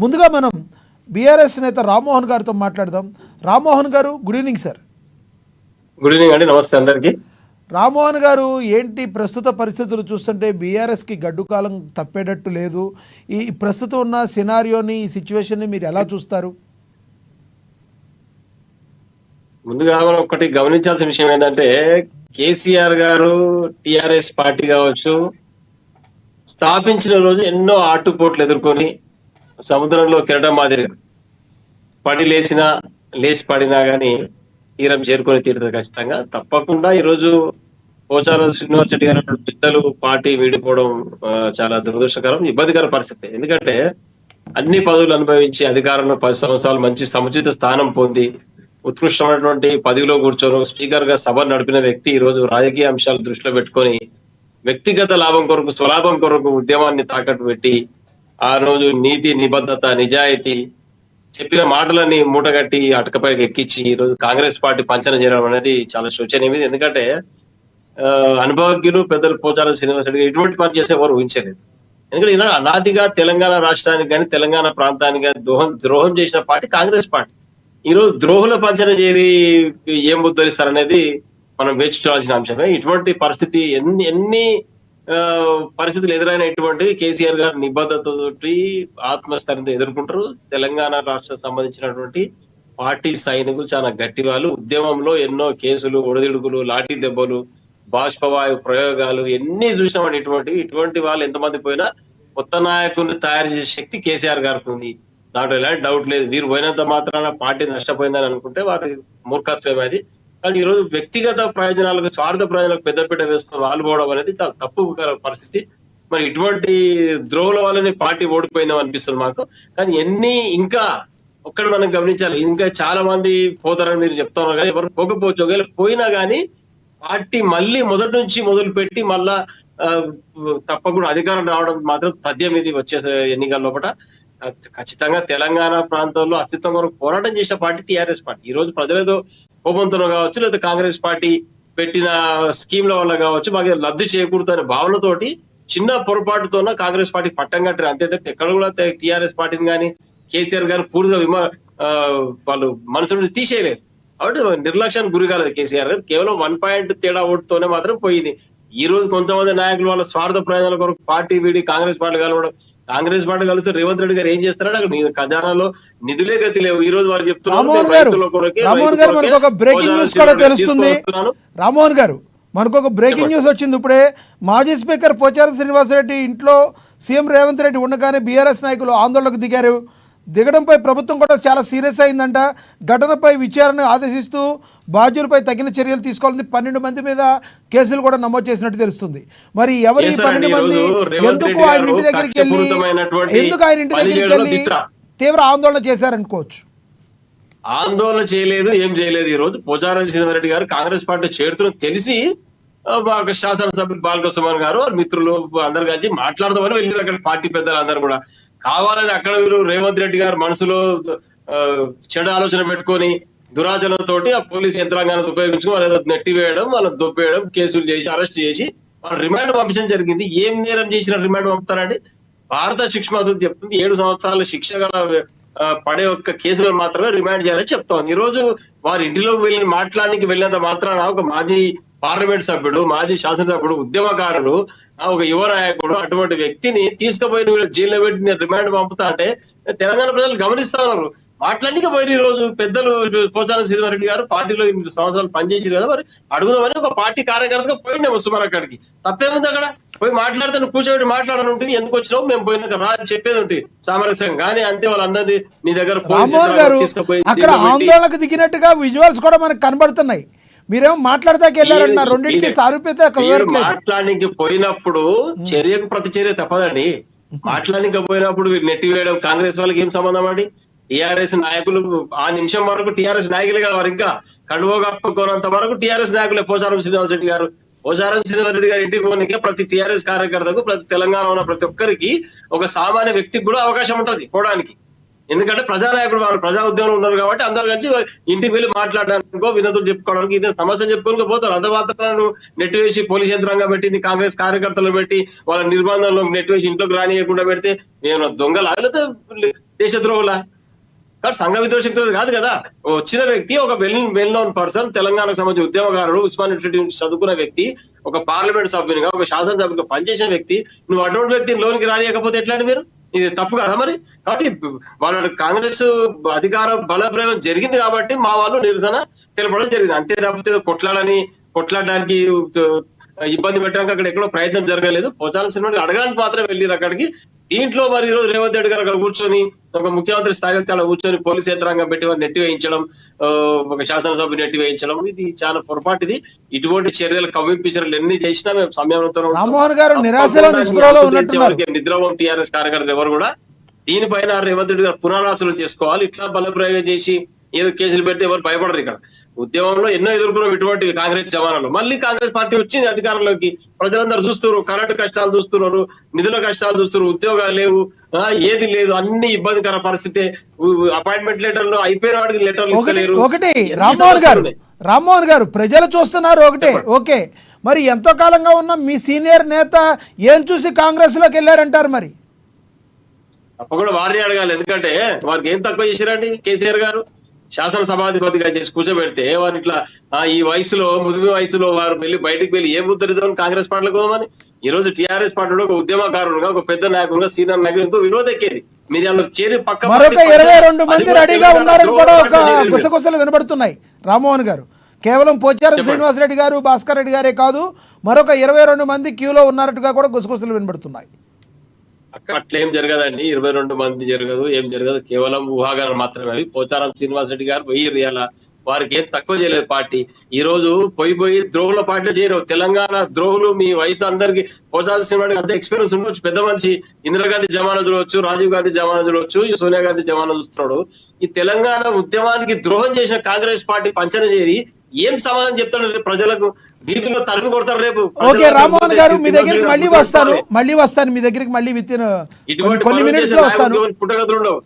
ముందుగా మనం బీఆర్ఎస్ నేత రామ్మోహన్ గారితో మాట్లాడదాం. రామ్మోహన్ గారు, good evening sir. Good evening అండి, నమస్తే అందరికి. రామ్మోహన్ గారు, ఏంటి ప్రస్తుత పరిస్థితులు చూస్తుంటే బీఆర్ఎస్కి గడ్డు కాలం తప్పేటట్టు లేదు. ఈ ప్రస్తుతం ఉన్న సినారియోని, ఈ సిచ్యువేషన్ని మీరు ఎలా చూస్తారు? ముందుగా మనం ఒకటి గమనించాల్సిన విషయం ఏంటంటే, కేసీఆర్ గారు టిఆర్ఎస్ పార్టీ కావచ్చు స్థాపించిన రోజు ఎన్నో ఆటుపోట్లు ఎదుర్కొని సముద్రంలో కెరటం మాదిరి పడి లేచి పడినా గానీ తీరం చేరుకొని తీరుతుంది ఖచ్చితంగా. తప్పకుండా ఈరోజు పోచారం శ్రీనివాస్ రెడ్డి గారు పెద్దలు పార్టీ వీడిపోవడం చాలా దురదృష్టకరం, ఇబ్బందికర పరిస్థితి. ఎందుకంటే అన్ని పదవులు అనుభవించి అధికారంలో 10 సంవత్సరాలు మంచి సముచిత స్థానం పొంది ఉత్కృష్టమైనటువంటి పదవిలో కూర్చొని స్పీకర్ గా సభ నడిపిన వ్యక్తి ఈ రోజు రాజకీయ అంశాలు దృష్టిలో పెట్టుకొని వ్యక్తిగత లాభం కొరకు, స్వలాభం కొరకు ఉద్యమాన్ని తాకట్టు పెట్టి ఆ రోజు నీతి, నిబద్ధత, నిజాయితీ చెప్పిన మాటలని మూటగట్టి అటకపైకి ఎక్కించి ఈ రోజు కాంగ్రెస్ పార్టీ పంచన చేయడం అనేది చాలా శోచనీయం. ఎందుకంటే అనుభవజ్ఞులు పెద్దలు పోచారం శ్రీనివాస్ రెడ్డి ఇటువంటి పని చేసే వారు ఊహించలేదు. ఎందుకంటే ఇలా అనాదిగా తెలంగాణ రాష్ట్రానికి కానీ తెలంగాణ ప్రాంతానికి కానీ ద్రోహం చేసిన పార్టీ కాంగ్రెస్ పార్టీ. ఈ రోజు ద్రోహుల పంచన చేరి ఏం ముద్దరిస్తారనేది మనం వేచి చూడాల్సిన అంశమే. ఇటువంటి పరిస్థితి ఎన్ని పరిస్థితులు ఎదురైనటువంటి కేసీఆర్ గారు నిబద్ధతతోటి ఆత్మస్థైర్యంతో ఎదుర్కొంటారు. తెలంగాణ రాష్ట్రం సంబంధించినటువంటి పార్టీ సైనికులు చాలా గట్టి వాళ్ళు. ఉద్యమంలో ఎన్నో కేసులు, ఒడిదుడుకులు, లాఠీ దెబ్బలు, బాష్పవాయు ప్రయోగాలు ఎన్ని చూసినామండి. ఇటువంటి వాళ్ళు ఎంతమంది పోయినా కొత్త నాయకుల్ని తయారు చేసే శక్తి కేసీఆర్ గారికి ఉంది. దాంట్లో ఎలాంటి డౌట్ లేదు. వీరు పోయినంత మాత్రాన పార్టీ నష్టపోయిందని అనుకుంటే వారి మూర్ఖత్వం అది. కానీ ఈ రోజు వ్యక్తిగత ప్రయోజనాలకు, స్వార్థ ప్రయోజనాలకు పెద్దపీట వేసుకుని వాళ్ళు పోవడం అనేది చాలా తప్పు పరిస్థితి. మరి ఇటువంటి ద్రోహుల వల్లనే పార్టీ ఓడిపోయిందాం అనిపిస్తుంది మాకు. కానీ ఇంకా ఒక్కటి మనం గమనించాలి, ఇంకా చాలా మంది పోతారని మీరు చెప్తున్నారు కానీ ఎవరు పోకపోవచ్చు. ఒకవేళ పోయినా కానీ పార్టీ మళ్ళీ మొదటి నుంచి మొదలు పెట్టి మళ్ళా తప్పకుండా అధికారం రావడం మాత్రం తథ్యం. ఇది వచ్చే ఎన్నికల లోపల ఖచ్చితంగా తెలంగాణ ప్రాంతంలో అస్తిత్వం కొరకు పోరాటం చేసిన పార్టీ టిఆర్ఎస్ పార్టీ. ఈ రోజు ప్రజలతో కోపంతో కావచ్చు, లేదా కాంగ్రెస్ పార్టీ పెట్టిన స్కీమ్ల వల్ల కావచ్చు, మాకు లబ్ధి చేకూరుతున్న అనే భావనతోటి చిన్న పొరపాటుతోన కాంగ్రెస్ పార్టీ పట్టం కట్టారు. అంతే తప్ప ఎక్కడ కూడా టిఆర్ఎస్ పార్టీని కానీ కేసీఆర్ గారు పూర్తిగా వాళ్ళు మనసు నుంచి తీసేయలేదు. కాబట్టి నిర్లక్ష్యానికి గురి కాలేదు కేసీఆర్ గారు. కేవలం 1 పాయింట్ తేడా ఓటుతోనే మాత్రం పోయింది. ఈ రోజు కొంతమంది నాయకులు వాళ్ళ స్వార్థ ప్రయోజనాల కొరకు పార్టీ వీడి కాంగ్రెస్ పార్టీ కలవడం, కాంగ్రెస్ పార్టీ కలిస్తే రేవంత్ రెడ్డి గారు ఏం చేస్తున్నాడు, అక్కడ ఖజానాలో నిధులే గతి లేవు. ఈ రోజు వారు చెప్తున్నారు రామ్మోహన్ గారు, మనకు ఒక బ్రేకింగ్ న్యూస్ కూడా తెలుస్తుంది. రామ్మోహన్ గారు, మనకు ఒక బ్రేకింగ్ న్యూస్ వచ్చింది ఇప్పుడే. మాజీ స్పీకర్ పోచారం శ్రీనివాసరెడ్డి ఇంట్లో సీఎం రేవంత్ రెడ్డి ఉండగానే బీఆర్ఎస్ నాయకులు ఆందోళనకు దిగడంపై ప్రభుత్వం కూడా చాలా సీరియస్ అయిందంట. ఘటనపై విచారణ ఆదేశిస్తూ బాధ్యులపై తగిన చర్యలు తీసుకోవాలని 12 మంది మీద కేసులు కూడా నమోదు చేసినట్టు తెలుస్తుంది. మరి ఎవరి 12 మంది, ఎందుకు ఆయన ఇంటి దగ్గరికి వెళ్ళి తీవ్ర ఆందోళన చేశారనుకోవచ్చు? ఆందోళన చేయలేదు, ఏం చేయలేదు. ఈ రోజు పోచారం శ్రీనివాసరెడ్డి గారు కాంగ్రెస్ పార్టీ చేరుతున్న తెలిసి శాసనసభ్యులు బాలకృష్ణ గారు మిత్రులు అందరు కలిసి మాట్లాడదామని వెళ్ళి అక్కడ పార్టీ పెద్దలు అందరూ కూడా కావాలని అక్కడ వీరు రేవంత్ రెడ్డి గారు మనసులో చెడు ఆలోచన పెట్టుకొని దురాచరణతోటి ఆ పోలీస్ యంత్రాంగాన్ని ఉపయోగించుకుని వాళ్ళ నెట్టివేయడం, వాళ్ళ దొబ్బేయడం, కేసులు చేసి అరెస్ట్ చేసి వాళ్ళ రిమాండ్ పంపించడం జరిగింది. ఏం నేరం చేసిన రిమాండ్ పంపుతారండి? భారత శిక్ష పద్ధతి చెప్తుంది 7 సంవత్సరాల శిక్ష గల పడే ఒక్క కేసులు మాత్రమే రిమాండ్ చేయాలని చెప్తాం. ఈ రోజు వారి ఇంటిలోకి వెళ్ళి మాట్లాడడానికి వెళ్ళినంత మాత్రాన ఒక మాజీ పార్లమెంట్ సభ్యుడు, మాజీ శాసనసభ్యుడు, ఉద్యమకారుడు, ఒక యువ నాయకుడు అటువంటి వ్యక్తిని తీసుకుపోయి జైల్లో పెట్టి రిమాండ్ పంపుతా అంటే తెలంగాణ ప్రజలు గమనిస్తా ఉన్నారు. మాట్లాడడానికి పోయి ఈ రోజు పెద్దలు పోచారం శ్రీనివాసరెడ్డి గారు పార్టీలో 8 సంవత్సరాలు పనిచేసారు కదా, మరి అడుగుదామని ఒక పార్టీ కార్యకర్తగా పోయినా సుమారు అక్కడికి. తప్పేముంది? అక్కడ పోయి మాట్లాడితే కూర్చోబెట్టి మాట్లాడని ఉంటుంది. ఎందుకు వచ్చినావు, మేము పోయినాక రా చెప్పేది ఉంటుంది సామరస్యం. కానీ అంతే వాళ్ళందరినీ నీ దగ్గర తీసుకుపోయి అక్కడ ఆందోళనకు దిగినట్టుగా విజువల్స్ కూడా మనకు కనబడుతున్నాయి. మీరేమో మాట్లాడదాకా వెళ్ళారన్న, రెండింటికి సారూప్యత. మాట్లాడడానికి పోయినప్పుడు చర్యకు ప్రతి చర్య తప్పదండి. మాట్లాడడానికి పోయినప్పుడు నెట్టివేయడం కాంగ్రెస్ వాళ్ళకి ఏం సంబంధం అండి? టిఆర్ఎస్ నాయకులు ఆ నిమిషం వరకు టిఆర్ఎస్ నాయకులు కదా, వారు ఇంకా కండువో కప్పుకోనంత వరకు టిఆర్ఎస్ నాయకులే. పోచారం శ్రీనివాసరెడ్డి గారు ఇంటికి పోనీకే ప్రతి టిఆర్ఎస్ కార్యకర్తకు, ప్రతి తెలంగాణ ఉన్న ప్రతి ఒక్కరికి, ఒక సామాన్య వ్యక్తికి కూడా అవకాశం ఉంటది పోవడానికి. ఎందుకంటే ప్రజానాయకుడు వాళ్ళు ప్రజా ఉద్యమంలో ఉన్నారు కాబట్టి అందరు కలిసి ఇంటికి వెళ్ళి మాట్లాడడానికో వినతులు చెప్పుకోవడానికి, ఇదే సమస్య చెప్పుకోనికి పోతారు. అంత మాత్రాలను నెట్టివేసి పోలీస్ యంత్రాంగం పెట్టింది, కాంగ్రెస్ కార్యకర్తలు పెట్టి వాళ్ళ నిర్బంధంలో నెట్టివేసి ఇంట్లోకి రానియకుండా పెడితే మేము దొంగలు లేకపోతే దేశద్రోహులా? కాబట్టి సంఘ విద్రోహశక్తి కాదు కదా. వచ్చిన వ్యక్తి ఒక వెల్ నోన్ పర్సన్, తెలంగాణకు సంబంధించిన ఉద్యమకారుడు, ఉస్మాన్ యూనివర్సిటీ నుంచి చదువుకున్న వ్యక్తి, ఒక పార్లమెంట్ సభ్యునిగా, ఒక శాసనసభ్యునిగా పనిచేసిన వ్యక్తి, నువ్వు అటువంటి వ్యక్తిని లోనికి రానియకపోతే ఎట్లా మీరు? ఇది తప్పు కదా మరి. కాబట్టి వాళ్ళ కాంగ్రెస్ అధికార బలప్రయోగం జరిగింది కాబట్టి మా వాళ్ళు నిరసన తెలపడం జరిగింది. అంతే తప్పితే కొట్లాడడానికి ఇబ్బంది పెట్టడానికి అక్కడ ఎక్కడో ప్రయత్నం జరగలేదు. పోచారం శ్రీనివాస్ అడగడానికి మాత్రమే వెళ్ళారు అక్కడికి. దీంట్లో మరి ఈరోజు రేవంత్ రెడ్డి గారు అక్కడ కూర్చొని ఒక ముఖ్యమంత్రి స్థాయి వ్యక్తి అలా కూర్చొని పోలీస్ యంత్రాంగం పెట్టి వారిని నెట్టి వేయించడం, ఒక శాసనసభ్యుని నెట్టి వేయించడం, ఇది చాలా పొరపాటుది. ఇటువంటి చర్యలు కవ్వింపు చర్యలు ఎన్ని చేసినా మేము సంయమనంతో రామ్మోహన్ గారు నిరాశలో నిస్పృహలో ఉన్నట్టున్నారు. నిద్రపోం టీఆర్ఎస్ కార్యకర్తలు ఎవరు కూడా దీనిపైన రేవంత్ రెడ్డి గారు పునరాలోచన చేసుకోవాలి. ఇట్లా బలప్రయోగం చేసి ఏదో కేసులు పెడితే ఎవరు భయపడరు. ఇక్కడ ఉద్యమంలో ఎన్నో ఎదుర్కొన్నాం ఇటువంటి కాంగ్రెస్ జమానాలు. మళ్ళీ కాంగ్రెస్ పార్టీ వచ్చింది అధికారంలోకి, ప్రజలందరూ చూస్తున్నారు, కరెంటు కష్టాలు చూస్తున్నారు, నిధుల కష్టాలు చూస్తున్నారు, ఉద్యోగాలు లేవు, ఏది లేదు, అన్ని ఇబ్బందికర పరిస్థితి. అపాయింట్మెంట్ లెటర్లు అయిపోయిన వాడికి లెటర్లు ఇస్తలేరు. ఒకటి రామ్మోహన్ గారు ప్రజలు చూస్తున్నారు ఒకటే. ఓకే, మరి ఎంతో కాలంగా ఉన్న మీ సీనియర్ నేత ఏం చూసి కాంగ్రెస్ లోకి వెళ్ళారంటారు? మరి తప్పకుండా వారిని అడగాలి. ఎందుకంటే వారికి ఏం తక్కువ చేశారండి కేసీఆర్ గారు? శాసనసభాధిపతిగా చేసి కూర్చోబెడితే వారు ఇట్లా ఈ వయసులో, ముదిమి వయసులో వారు బయటకు వెళ్ళి ఏ ముద్దరిద్దాం కాంగ్రెస్ పార్టీలకు పోమని. ఈ రోజు టీఆర్ఎస్ పార్టీలో ఒక ఉద్యమకారుడుగా, ఒక పెద్ద నాయకుడుగా, సీనియర్ నాయకులతో విరోధ ఎక్కేది. మీరు అందులో చేరి పక్క మరొక 22 మంది రెడీగా ఉన్నారని కూడా ఒక గుసగుసలు వినబడుతున్నాయి. రామ్మోహన్ గారు కేవలం పోచారం శ్రీనివాసరెడ్డి గారు, భాస్కర్ రెడ్డి గారే కాదు, మరొక 22 మంది క్యూలో ఉన్నారట్టుగా కూడా గుసగుసలు వినబడుతున్నాయి. అట్లా ఏం జరగదండి. 22 మంది జరగదు, ఏం జరగదు. కేవలం ఊహాగానాలు మాత్రమే అవి. పోచారం శ్రీనివాస్ రెడ్డి గారు వెయ్యి వారికి ఏం తక్కువ చేయలేదు పార్టీ. ఈ రోజు పోయి ద్రోహుల పార్టీలో చేయరు. తెలంగాణ ద్రోహులు మీ వయసు అందరికి పోచారం శ్రీనివాస్ అంత ఎక్స్పీరియన్స్ ఉండొచ్చు, పెద్ద మనిషి. ఇందిరాగాంధీ జమానా చూడవచ్చు, రాజీవ్ గాంధీ జమానా చూడవచ్చు, సోనియా గాంధీ జమానా చూస్తున్నాడు. ఈ తెలంగాణ ఉద్యమానికి ద్రోహం చేసిన కాంగ్రెస్ పార్టీ పంచన చేరి ఏం సమాధానం చెప్తాడు ప్రజలకు? వీధిలో తరిమి కొడతారు రేపు. ఓకే రామ్మోహన్ గారు, మీ దగ్గరికి మళ్ళీ వస్తాను మీ దగ్గరికి మళ్ళీ విత్ ఇన్ కొన్ని మినిట్స్ లో వస్తాను. పుట్టగతులు ఉండవు.